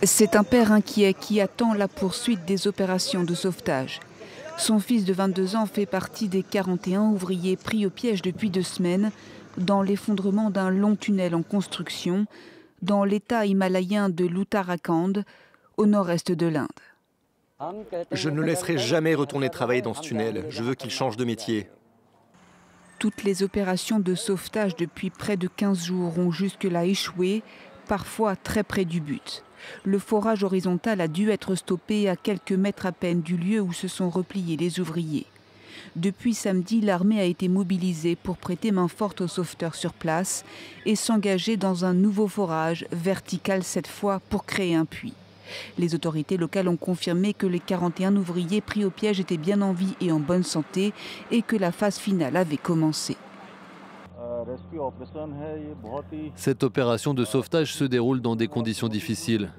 C'est un père inquiet qui attend la poursuite des opérations de sauvetage. Son fils de 22 ans fait partie des 41 ouvriers pris au piège depuis 2 semaines dans l'effondrement d'un long tunnel en construction dans l'état himalayen de l'Uttarakhand, au nord-est de l'Inde. Je ne le laisserai jamais retourner travailler dans ce tunnel. Je veux qu'il change de métier. Toutes les opérations de sauvetage depuis près de 15 jours ont jusque-là échoué, parfois très près du but. Le forage horizontal a dû être stoppé à quelques mètres à peine du lieu où se sont repliés les ouvriers. Depuis samedi, l'armée a été mobilisée pour prêter main forte aux sauveteurs sur place et s'engager dans un nouveau forage, vertical cette fois, pour créer un puits. Les autorités locales ont confirmé que les 41 ouvriers pris au piège étaient bien en vie et en bonne santé et que la phase finale avait commencé. Cette opération de sauvetage se déroule dans des conditions difficiles.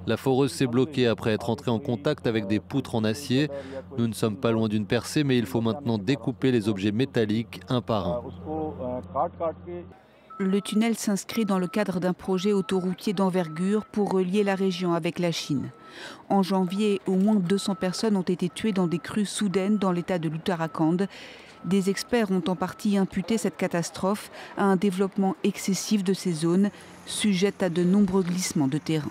La foreuse s'est bloquée après être entrée en contact avec des poutres en acier. Nous ne sommes pas loin d'une percée, mais il faut maintenant découper les objets métalliques un par un. Le tunnel s'inscrit dans le cadre d'un projet autoroutier d'envergure pour relier la région avec la Chine. En janvier, au moins 200 personnes ont été tuées dans des crues soudaines dans l'état de l'Uttarakhand. Des experts ont en partie imputé cette catastrophe à un développement excessif de ces zones, sujettes à de nombreux glissements de terrain.